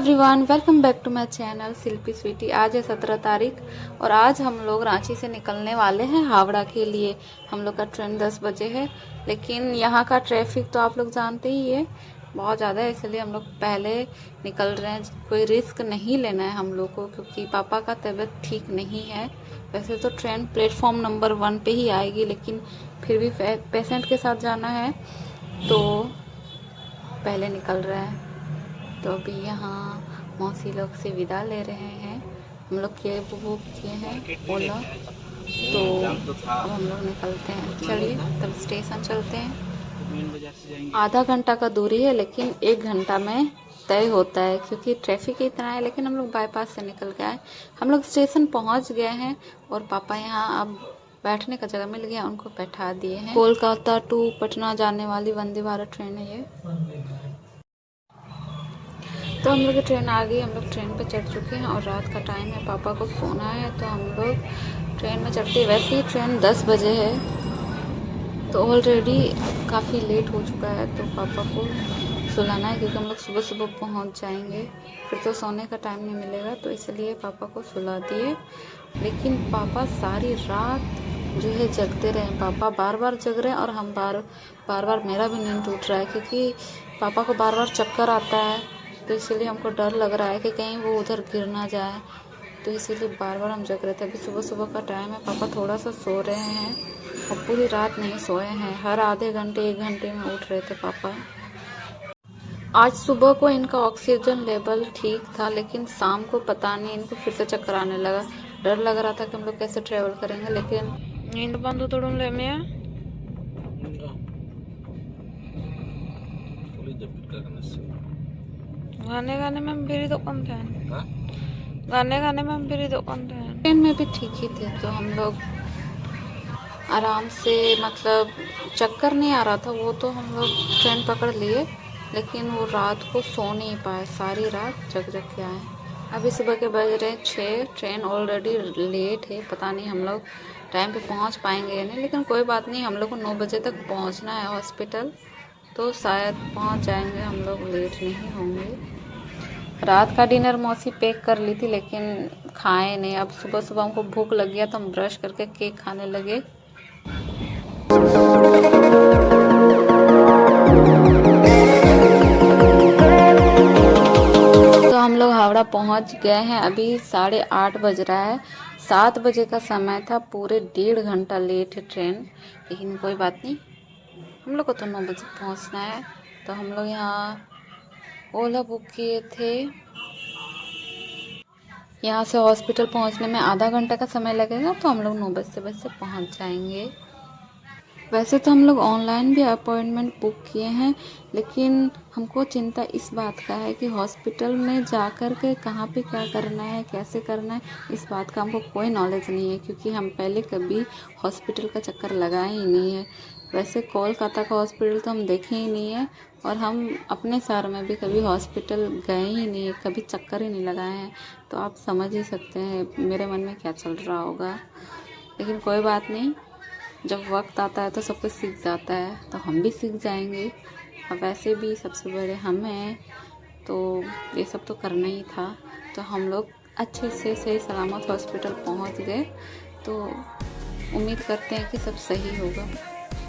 Everyone, welcome back to my channel Shilpi Sweety. आज है 17 तारीख और आज हम लोग रांची से निकलने वाले हैं हावड़ा के लिए। हम लोग का ट्रेन 10 बजे है, लेकिन यहाँ का ट्रैफिक तो आप लोग जानते ही है, बहुत ज़्यादा है, इसलिए हम लोग पहले निकल रहे हैं। कोई रिस्क नहीं लेना है हम लोग को, क्योंकि पापा का तबीयत ठीक नहीं है। वैसे तो ट्रेन प्लेटफॉर्म नंबर 1 पे ही आएगी, लेकिन फिर भी पेशेंट के साथ जाना है तो पहले निकल रहे हैं। तो अभी यहाँ मौसी लोग से विदा ले रहे हैं। हम लोग कैब बुक किए हैं ओला, तो अब हम लोग निकलते हैं। चलिए तब स्टेशन चलते हैं। आधा घंटा का दूरी है, लेकिन 1 घंटा में तय होता है, क्योंकि ट्रैफिक इतना है। लेकिन हम लोग बाईपास से निकल के आए, हम लोग स्टेशन पहुँच गए हैं और पापा यहाँ अब बैठने का जगह मिल गया, उनको बैठा दिए हैं। कोलकाता टू पटना जाने वाली वंदे भारत ट्रेन है ये। तो हम लोग की ट्रेन आ गई, हम लोग ट्रेन पे चढ़ चुके हैं और रात का टाइम है, पापा को सोना है, तो हम लोग ट्रेन में चढ़ते। वैसे ही ट्रेन 10 बजे है, तो ऑलरेडी काफ़ी लेट हो चुका है, तो पापा को सुलाना है, क्योंकि हम लोग सुबह सुबह पहुंच जाएंगे, फिर तो सोने का टाइम नहीं मिलेगा, तो इसलिए पापा को सुला दिए। लेकिन पापा सारी रात जो है जगते रहे। पापा बार बार जग रहे हैं और हम बार बार मेरा भी नींद टूट रहा है, क्योंकि पापा को बार बार चक्कर आता है, तो इसीलिए हमको डर लग रहा है कि कहीं वो उधर गिर ना जाए, तो इसीलिए बार बार हम जग रहे थे। अभी सुबह सुबह का टाइम है, पापा थोड़ा सा सो रहे हैं और पूरी रात नहीं सोए हैं। हर आधे घंटे 1 घंटे में उठ रहे थे पापा। आज सुबह को इनका ऑक्सीजन लेवल ठीक था, लेकिन शाम को पता नहीं इनको फिर से चक्कर आने लगा। डर लग रहा था कि हम लोग कैसे ट्रेवल करेंगे, लेकिन नींद बंद तोड़ून ले में गाने गाने में हम फिर दुकान थे, गाने गाने में हम फिर दुकान थे। ट्रेन में भी ठीक ही थे, तो हम लोग आराम से, मतलब चक्कर नहीं आ रहा था वो, तो हम लोग ट्रेन पकड़ लिए, लेकिन वो रात को सो नहीं पाए, सारी रात जग जग के आए। अभी सुबह के बज रहे 6, ट्रेन ऑलरेडी लेट है, पता नहीं हम लोग टाइम पे पहुंच पाएंगे या नहीं, लेकिन कोई बात नहीं, हम लोग को 9 बजे तक पहुंचना है हॉस्पिटल, तो शायद पहुंच जाएंगे, हम लोग लेट नहीं होंगे। रात का डिनर मौसी पैक कर ली थी, लेकिन खाए नहीं। अब सुबह सुबह हमको भूख लग गया, तो हम ब्रश करके केक खाने लगे। तो हम लोग हावड़ा पहुंच गए हैं। अभी 8:30 बज रहा है, 7 बजे का समय था, पूरे 1.5 घंटा लेट है ट्रेन, लेकिन कोई बात नहीं, हम लोग को तो 9 बजे पहुंचना है। तो हम लोग यहाँ ओला बुक किए थे। यहाँ से हॉस्पिटल पहुँचने में आधा घंटा का समय लगेगा, तो हम लोग 9 बजे से पहुँच जाएंगे। वैसे तो हम लोग ऑनलाइन भी अपॉइंटमेंट बुक किए हैं, लेकिन हमको चिंता इस बात का है कि हॉस्पिटल में जाकर के कहाँ पे क्या करना है, कैसे करना है, इस बात का हमको कोई नॉलेज नहीं है, क्योंकि हम पहले कभी हॉस्पिटल का चक्कर लगाए ही नहीं है। वैसे कोलकाता का हॉस्पिटल तो हम देखे ही नहीं है, और हम अपने शहर में भी कभी हॉस्पिटल गए ही नहीं है, कभी चक्कर ही नहीं लगाए हैं, तो आप समझ ही सकते हैं मेरे मन में क्या चल रहा होगा। लेकिन कोई बात नहीं, जब वक्त आता है तो सब कुछ सीख जाता है, तो हम भी सीख जाएंगे। अब वैसे भी सबसे बड़े हम हैं, तो ये सब तो करना ही था। तो हम लोग अच्छे से सही सलामत हॉस्पिटल पहुंच गए, तो उम्मीद करते हैं कि सब सही होगा।